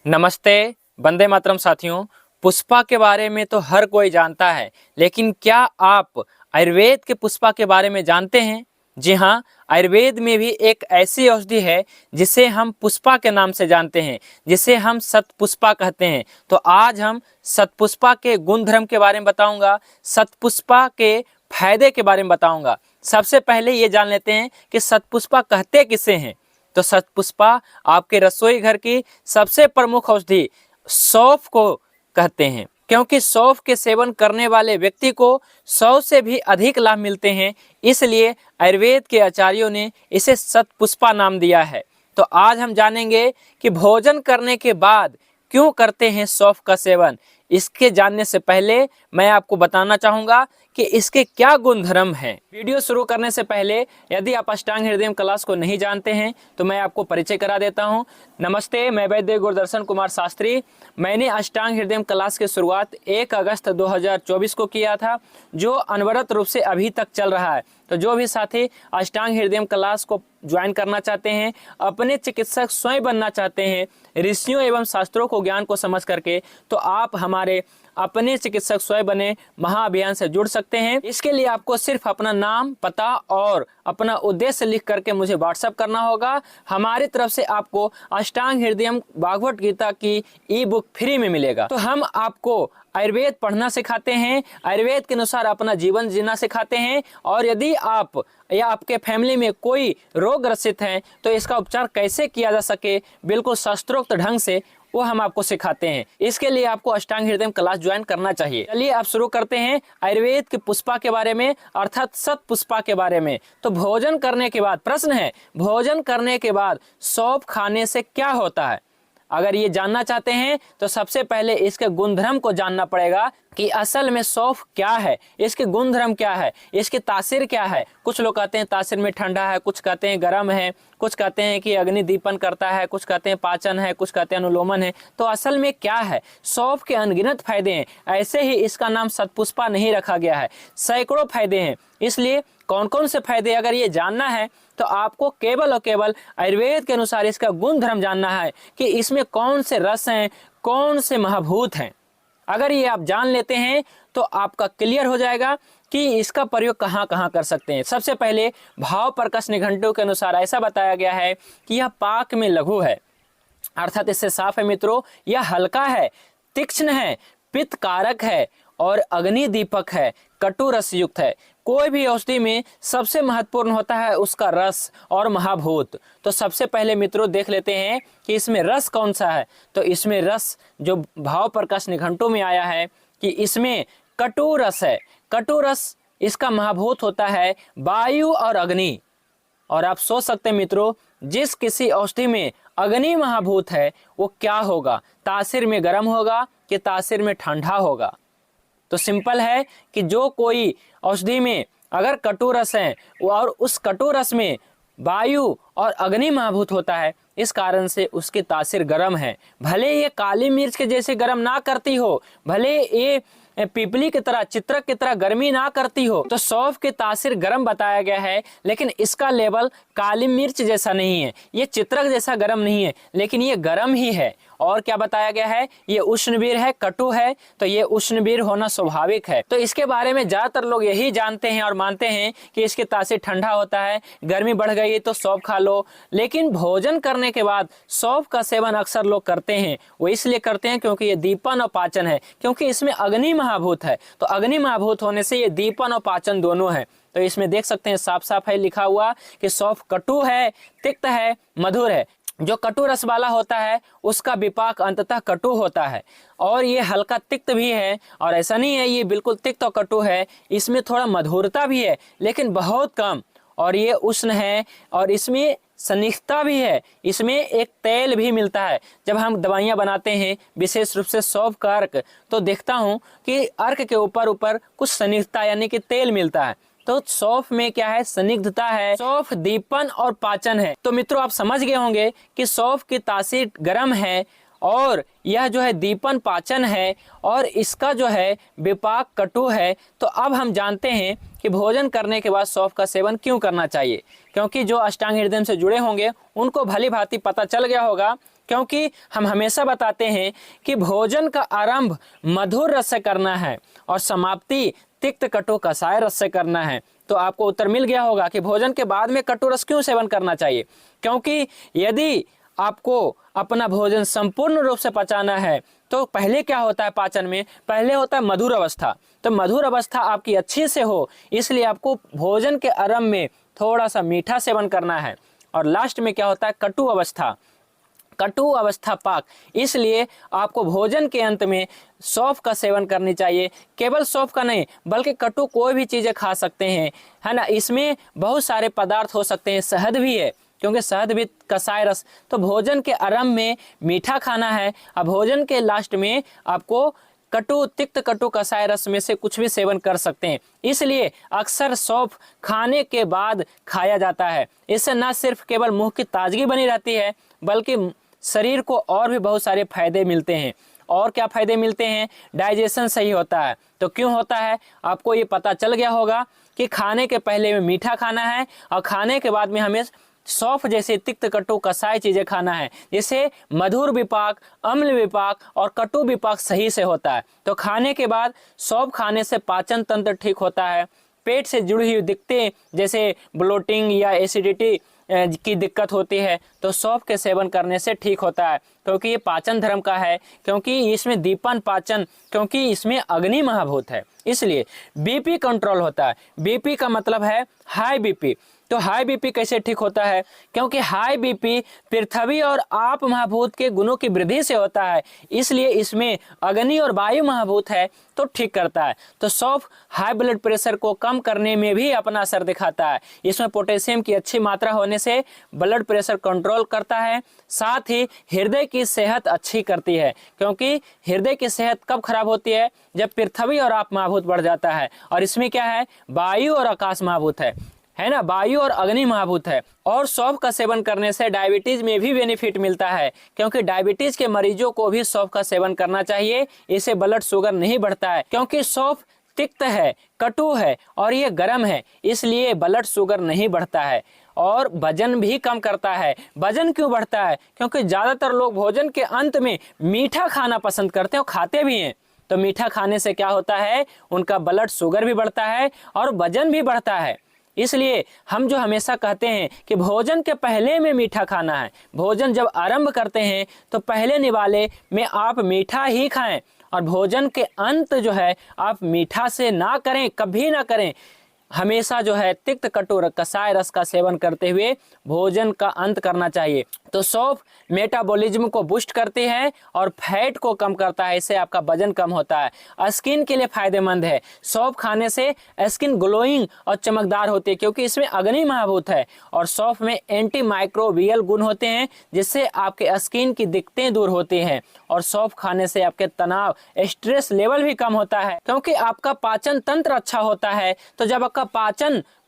नमस्ते। वंदे मातरम साथियों। पुष्पा के बारे में तो हर कोई जानता है, लेकिन क्या आप आयुर्वेद के पुष्पा के बारे में जानते हैं? जी हाँ, आयुर्वेद में भी एक ऐसी औषधि है जिसे हम पुष्पा के नाम से जानते हैं, जिसे हम शतपुष्पा कहते हैं। तो आज हम शतपुष्पा के गुण धर्म के बारे में बताऊंगा, शतपुष्पा के फायदे के बारे में बताऊंगा। सबसे पहले ये जान लेते हैं कि शतपुष्पा कहते किसे हैं। तो शतपुष्पा आपके रसोई घर की सबसे प्रमुख औषधि सौंफ को कहते हैं, क्योंकि सौंफ के सेवन करने वाले व्यक्ति को 100 से भी अधिक लाभ मिलते हैं। इसलिए आयुर्वेद के आचार्यों ने इसे शतपुष्पा नाम दिया है। तो आज हम जानेंगे कि भोजन करने के बाद क्यों करते हैं सौंफ का सेवन। इसके जानने से पहले मैं आपको बताना चाहूँगा कि इसके क्या गुण धर्म हैं। वीडियो शुरू करने से पहले यदि आप अष्टांग हृदय क्लास को नहीं जानते हैं तो मैं आपको परिचय करा देता हूं। नमस्ते, मैं वैद्य गुरुदर्शन कुमार शास्त्री। मैंने अष्टांग हृदय क्लास की शुरुआत 1 अगस्त 2024 को किया था, जो अनवरत रूप से अभी तक चल रहा है। तो जो भी साथी अष्टांग हृदय क्लास को ज्वाइन करना चाहते हैं, अपने चिकित्सक स्वयं बनना चाहते हैं, ऋषियों एवं शास्त्रों को ज्ञान को समझ करके, तो आप हमारे अपने चिकित्सक स्वयं बने महाअभियान से जुड़ सकते हैं। इसके लिए आपको सिर्फ अपना नाम, पता और अपना उद्देश्य लिख करके मुझे व्हाट्सएप करना होगा। हमारी तरफ से आपको अष्टांग हृदय भागवत गीता की ई बुक फ्री में मिलेगा। तो हम आपको आयुर्वेद पढ़ना सिखाते हैं, आयुर्वेद के अनुसार अपना जीवन जीना सिखाते हैं, और यदि आप या आपके फैमिली में कोई रोग ग्रसित है तो इसका उपचार कैसे किया जा सके बिल्कुल शास्त्रोक्त ढंग से, वो हम आपको सिखाते हैं। इसके लिए आपको अष्टांग हृदय क्लास ज्वाइन करना चाहिए। चलिए आप शुरू करते हैं आयुर्वेद के पुष्पा के बारे में, अर्थात शतपुष्पा के बारे में। तो भोजन करने के बाद, प्रश्न है, भोजन करने के बाद सौंफ खाने से क्या होता है? अगर ये जानना चाहते हैं तो सबसे पहले इसके गुणधर्म को जानना पड़ेगा कि असल में सौंफ क्या है, इसके गुणधर्म क्या है, इसकी तासीर क्या है। कुछ लोग कहते हैं तासीर में ठंडा है, कुछ कहते हैं गर्म है, कुछ कहते हैं कि अग्निदीपन करता है, कुछ कहते हैं पाचन है, कुछ कहते हैं अनुलोमन है। तो असल में क्या है? सौंफ के अनगिनत फायदे हैं। ऐसे ही इसका नाम शतपुष्पा नहीं रखा गया है, सैकड़ों फायदे हैं। इसलिए कौन कौन से फायदे अगर ये जानना है तो आपको केवल और केवल आयुर्वेद के अनुसार इसका गुण धर्म जानना है कि इसमें कौन से रस हैं, कौन से महाभूत हैं। अगर ये आप जान लेते हैं तो आपका क्लियर हो जाएगा कि इसका प्रयोग कहाँ कहाँ कर सकते हैं। सबसे पहले भाव प्रकाश निघंटु के अनुसार ऐसा बताया गया है कि यह पाक में लघु है, अर्थात इससे साफ है मित्रों, यह हल्का है, तीक्ष्ण है, पित्त कारक है और अग्नि दीपक है, कटु रस युक्त है। कोई भी औषधि में सबसे महत्वपूर्ण होता है उसका रस और महाभूत। तो सबसे पहले मित्रों देख लेते हैं कि इसमें रस कौन सा है। तो इसमें रस जो भाव प्रकाश निघंटु में आया है कि इसमें कटु रस है। कटु रस इसका महाभूत होता है वायु और अग्नि। और आप सोच सकते हैं मित्रों, जिस किसी औषधि में अग्नि महाभूत है वो क्या होगा, तासीर में गर्म होगा कि तासीर में ठंडा होगा। तो सिंपल है कि जो कोई औषधि में अगर कटु रस है और उस कटु रस में वायु और अग्नि महाभूत होता है, इस कारण से उसकी तासीर गर्म है। भले ये काली मिर्च के जैसे गर्म ना करती हो, भले ये पीपली की तरह, चित्रक की तरह गर्मी ना करती हो, तो सौंफ की तासीर गर्म बताया गया है, लेकिन इसका लेवल काली मिर्च जैसा नहीं है, ये चित्रक जैसा गर्म नहीं है, लेकिन ये गर्म ही है। और क्या बताया गया है, ये उष्णवीर है, कटु है, तो ये उष्णवीर होना स्वाभाविक है। तो इसके बारे में ज्यादातर लोग यही जानते हैं और मानते हैं कि इसकी तासीर ठंडा होता है, गर्मी बढ़ गई तो सौंफ खा लो। लेकिन भोजन करने के बाद सौंफ का सेवन अक्सर लोग करते हैं, वो इसलिए करते हैं क्योंकि ये दीपन और पाचन है, क्योंकि इसमें अग्नि महाभूत है। तो अग्नि महाभूत होने से ये दीपन और पाचन दोनों है। तो इसमें देख सकते हैं साफ साफ है लिखा हुआ कि सौंफ कटु है, तिक्त है, मधुर है। जो कटु रस वाला होता है उसका विपाक अंततः कटु होता है, और ये हल्का तिक्त भी है। और ऐसा नहीं है ये बिल्कुल तिक्त और कटु है, इसमें थोड़ा मधुरता भी है लेकिन बहुत कम। और ये उष्ण है और इसमें सनिग्धता भी है, इसमें एक तेल भी मिलता है। जब हम दवाइयाँ बनाते हैं विशेष रूप से सौंफ का अर्क, तो देखता हूँ कि अर्क के ऊपर ऊपर कुछ सनिग्धता यानी कि तेल मिलता है। तो सौंफ में क्या है, सनिग्धता है। सौंफ दीपन और पाचन है। तो मित्रों आप समझ गए होंगे कि सौंफ की तासीर गर्म है और यह जो है दीपन पाचन है और इसका जो है विपाक कटु है। तो अब हम जानते हैं कि भोजन करने के बाद सौंफ का सेवन क्यों करना चाहिए, क्योंकि जो अष्टांग हृदय से जुड़े होंगे उनको भली भांति पता चल गया होगा क्योंकि हम हमेशा बताते हैं कि भोजन का आरंभ मधुर रस से करना है और समाप्ति तिक्त कटु कसाय रस से करना है। तो आपको उत्तर मिल गया होगा कि भोजन के बाद में कटु रस क्यों सेवन करना चाहिए। क्योंकि यदि आपको अपना भोजन संपूर्ण रूप से पचाना है तो पहले क्या होता है, पाचन में पहले होता है मधुर अवस्था। तो मधुर अवस्था आपकी अच्छी से हो, इसलिए आपको भोजन के आरंभ में थोड़ा सा मीठा सेवन करना है। और लास्ट में क्या होता है, कटु अवस्था, कटु अवस्था पाक, इसलिए आपको भोजन के अंत में सौंफ का सेवन करनी चाहिए। केवल सौंफ का नहीं बल्कि कटु कोई भी चीज़ें खा सकते हैं, है ना। इसमें बहुत सारे पदार्थ हो सकते हैं, शहद भी है क्योंकि शहद भी कसाय रस। तो भोजन के आरंभ में मीठा खाना है और भोजन के लास्ट में आपको कटु तिक्त कटु कसाय रस में से कुछ भी सेवन कर सकते हैं। इसलिए अक्सर सौंफ खाने के बाद खाया जाता है। इससे न सिर्फ केवल मुंह की ताजगी बनी रहती है बल्कि शरीर को और भी बहुत सारे फायदे मिलते हैं। और क्या फायदे मिलते हैं, डाइजेशन सही होता है। तो क्यों होता है, आपको ये पता चल गया होगा कि खाने के पहले में मीठा खाना है और खाने के बाद में हमें सौंफ जैसे तिक्त कटु कसाय चीजें खाना है, जिससे मधुर विपाक, अम्ल विपाक और कटु विपाक सही से होता है। तो खाने के बाद सौंफ खाने से पाचन तंत्र ठीक होता है। पेट से जुड़ी हुई दिक्कतें जैसे ब्लोटिंग या एसिडिटी की दिक्कत होती है तो सौंफ के सेवन करने से ठीक होता है, क्योंकि ये पाचन धर्म का है, क्योंकि इसमें दीपन पाचन, क्योंकि इसमें अग्नि महाभूत है। इसलिए बीपी कंट्रोल होता है। बीपी का मतलब है हाई बीपी। तो हाई बीपी कैसे ठीक होता है, क्योंकि हाई बीपी पृथ्वी और आप महाभूत के गुणों की वृद्धि से होता है, इसलिए इसमें अग्नि और वायु महाभूत है तो ठीक करता है। तो सौंफ हाई ब्लड प्रेशर को कम करने में भी अपना असर दिखाता है। इसमें पोटेशियम की अच्छी मात्रा होने से ब्लड प्रेशर कंट्रोल करता है, साथ ही हृदय की सेहत अच्छी करती है, क्योंकि हृदय की सेहत कब खराब होती है, जब पृथ्वी और आप महाभूत बढ़ जाता है। और इसमें क्या है, वायु और आकाश महाभूत है ना, वायु और अग्नि महाभूत है। और सौंफ का सेवन करने से डायबिटीज में भी बेनिफिट मिलता है, क्योंकि डायबिटीज के मरीजों को भी सौंफ का सेवन करना चाहिए। इससे ब्लड शुगर नहीं बढ़ता है, क्योंकि सौंफ तिक्त है, कटु है और ये गर्म है, इसलिए ब्लड शुगर नहीं बढ़ता है। और वजन भी कम करता है। वजन क्यों बढ़ता है, क्योंकि ज्यादातर लोग भोजन के अंत में मीठा खाना पसंद करते हैं और खाते भी हैं। तो मीठा खाने से क्या होता है, उनका ब्लड शुगर भी बढ़ता है और वजन भी बढ़ता है। इसलिए हम जो हमेशा कहते हैं कि भोजन के पहले में मीठा खाना है। भोजन जब आरंभ करते हैं तो पहले निवाले में आप मीठा ही खाएं और भोजन के अंत जो है आप मीठा से ना करें, कभी ना करें। हमेशा जो है तिक्त कटु कसाय रस का सेवन करते हुए भोजन का अंत करना चाहिए। तो सौंफ मेटाबॉलिज्म को बूस्ट करती है और फैट को कम करता है, इससे आपका वजन कम होता है। स्किन के लिए फायदेमंद है। सौंफ खाने से स्किन ग्लोइंग और चमकदार होती है, क्योंकि इसमें अग्नि महाभूत है और सौंफ में एंटी माइक्रोबियल गुण होते हैं, जिससे आपके स्किन की दिक्कतें दूर होती हैं। और सौंफ खाने से आपके तनाव, स्ट्रेस लेवल भी कम होता है, क्योंकि आपका पाचन तंत्र अच्छा होता है। तो जब आपका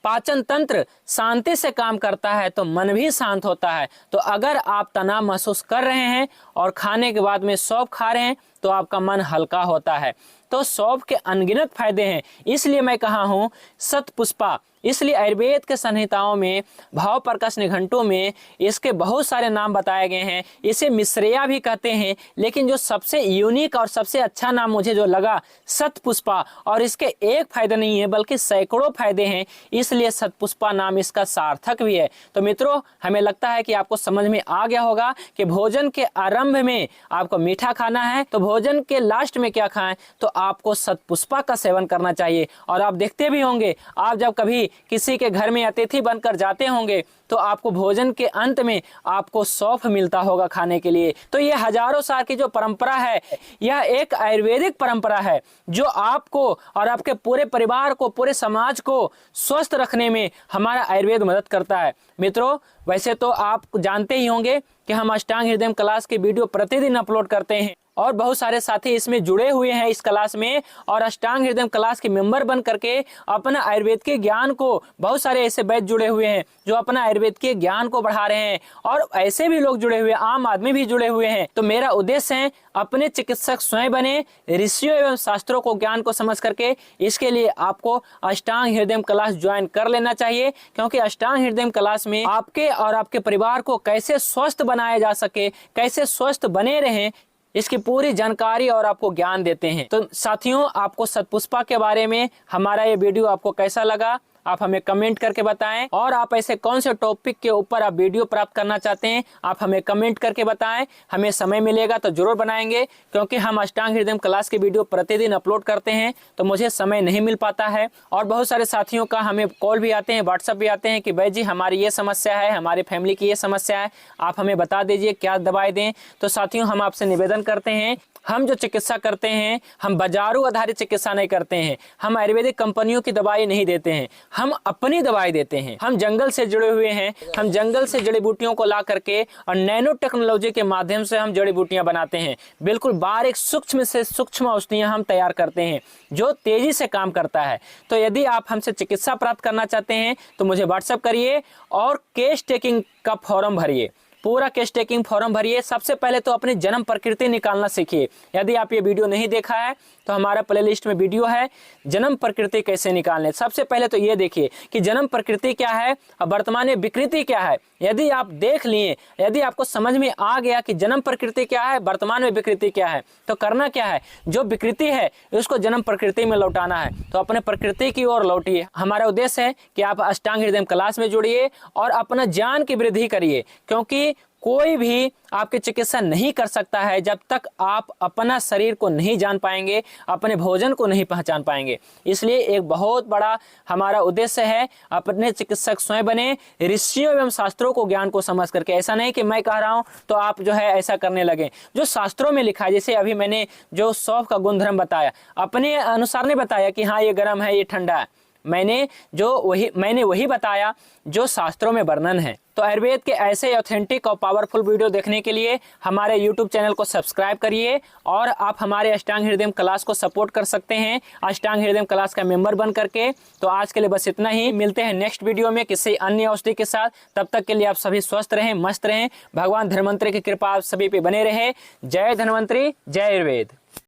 पाचन तंत्र शांति से काम करता है तो मन भी शांत होता है। तो अगर आप तनाव महसूस कर रहे हैं और खाने के बाद में सौंफ खा रहे हैं तो आपका मन हल्का होता है। तो सौंफ के अनगिनत फायदे हैं, इसलिए मैं कहा हूँ शतपुष्पा। इसलिए आयुर्वेद के संहिताओं में, भाव प्रकाश निघंटों में इसके बहुत सारे नाम बताए गए हैं। इसे मिश्रिया भी कहते हैं, लेकिन जो सबसे यूनिक और सबसे अच्छा नाम मुझे जो लगा, शतपुष्पा। और इसके एक फायदा नहीं है बल्कि सैकड़ों फायदे हैं, इसलिए शतपुष्पा नाम इसका सार्थक भी है। तो मित्रों, हमें लगता है कि आपको समझ में आ गया होगा कि भोजन के आरंभ में आपको मीठा खाना है तो भोजन के लास्ट में क्या खाएं, तो आपको शतपुष्पा का सेवन करना चाहिए। और आप देखते भी होंगे, आप जब कभी किसी के घर में अतिथि बनकर जाते होंगे तो आपको भोजन के अंत में आपको सौंफ मिलता होगा खाने के लिए। तो ये हजारों साल की जो परंपरा है, यह एक आयुर्वेदिक परंपरा है जो आपको और आपके पूरे परिवार को, पूरे समाज को स्वस्थ रखने में हमारा आयुर्वेद मदद करता है। मित्रों, वैसे तो आप जानते ही होंगे कि हम अष्टांग हृदय क्लास की वीडियो प्रतिदिन अपलोड करते हैं और बहुत सारे साथी इसमें जुड़े हुए हैं इस क्लास में, और अष्टांग हृदय क्लास के मेंबर बन करके अपना आयुर्वेद के ज्ञान को, बहुत सारे ऐसे वैद्य जुड़े हुए हैं जो अपना आयुर्वेद के ज्ञान को बढ़ा रहे हैं, और ऐसे भी लोग जुड़े हुए, आम आदमी भी जुड़े हुए हैं। तो मेरा उद्देश्य है अपने चिकित्सक स्वयं बने, ऋषियों एवं शास्त्रों को ज्ञान को समझ करके। इसके लिए आपको अष्टांग हृदय क्लास ज्वाइन कर लेना चाहिए, क्योंकि अष्टांग हृदय क्लास में आपके और आपके परिवार को कैसे स्वस्थ बनाया जा सके, कैसे स्वस्थ बने रहें, इसकी पूरी जानकारी और आपको ज्ञान देते हैं। तो साथियों, आपको शतपुष्पा के बारे में हमारा ये वीडियो आपको कैसा लगा, आप हमें कमेंट करके बताएं, और आप ऐसे कौन से टॉपिक के ऊपर आप वीडियो प्राप्त करना चाहते हैं आप हमें कमेंट करके बताएं। हमें समय मिलेगा तो जरूर बनाएंगे, क्योंकि हम अष्टांग हृदय क्लास के वीडियो प्रतिदिन अपलोड करते हैं, तो मुझे समय नहीं मिल पाता है। और बहुत सारे साथियों का हमें कॉल भी आते हैं, व्हाट्सएप भी आते हैं कि भाई जी हमारी ये समस्या है, हमारी फैमिली की ये समस्या है, आप हमें बता दीजिए क्या दवाई दें। तो साथियों, हम आपसे निवेदन करते हैं, हम जो चिकित्सा करते हैं, हम बाजारू आधारित चिकित्सा नहीं करते हैं, हम आयुर्वेदिक कंपनियों की दवाई नहीं देते हैं, हम अपनी दवाई देते हैं। हम जंगल से जुड़े हुए हैं, हम जंगल से जड़ी बूटियों को ला करके और नैनो टेक्नोलॉजी के माध्यम से हम जड़ी बूटियां बनाते हैं। बिल्कुल बारीक सूक्ष्म से सूक्ष्म औषधियां हम तैयार करते हैं जो तेजी से काम करता है। तो यदि आप हमसे चिकित्सा प्राप्त करना चाहते हैं तो मुझे व्हाट्सएप करिए और केस टेकिंग का फॉर्म भरिए, पूरा केस टेकिंग फॉर्म भरिए। सबसे पहले तो अपनी जन्म प्रकृति निकालना सीखिए। यदि आप ये वीडियो नहीं देखा है तो हमारा प्लेलिस्ट में वीडियो है जन्म प्रकृति कैसे निकालने। सबसे पहले तो ये देखिए कि जन्म प्रकृति क्या है और वर्तमान में विकृति क्या है। यदि आप देख लिए, यदि आपको समझ में आ गया कि जन्म प्रकृति क्या है, वर्तमान में विकृति क्या है, तो करना क्या है, जो विकृति है उसको जन्म प्रकृति में लौटाना है। तो अपने प्रकृति की ओर लौटिए। हमारा उद्देश्य है कि आप अष्टांग हृदय क्लास में जुड़िए और अपना ज्ञान की वृद्धि करिए, क्योंकि कोई भी आपकी चिकित्सा नहीं कर सकता है जब तक आप अपना शरीर को नहीं जान पाएंगे, अपने भोजन को नहीं पहचान पाएंगे। इसलिए एक बहुत बड़ा हमारा उद्देश्य है अपने चिकित्सक स्वयं बने, ऋषियों एवं शास्त्रों को ज्ञान को समझ करके। ऐसा नहीं कि मैं कह रहा हूं तो आप जो है ऐसा करने लगे। जो शास्त्रों में लिखा है, जैसे अभी मैंने जो सौंफ का गुणधर्म बताया, अपने अनुसार नहीं बताया कि हाँ ये गर्म है, ये ठंडा है। मैंने वही बताया जो शास्त्रों में वर्णन है। तो आयुर्वेद के ऐसे ऑथेंटिक और पावरफुल वीडियो देखने के लिए हमारे YouTube चैनल को सब्सक्राइब करिए, और आप हमारे अष्टांग हृदय क्लास को सपोर्ट कर सकते हैं अष्टांग हृदय क्लास का मेंबर बन करके। तो आज के लिए बस इतना ही। मिलते हैं नेक्स्ट वीडियो में किसी अन्य औषधि के साथ। तब तक के लिए आप सभी स्वस्थ रहें, मस्त रहें। भगवान धन्वंतरि की कृपा आप सभी पे बने रहे। जय धन्वंतरि, जय आयुर्वेद।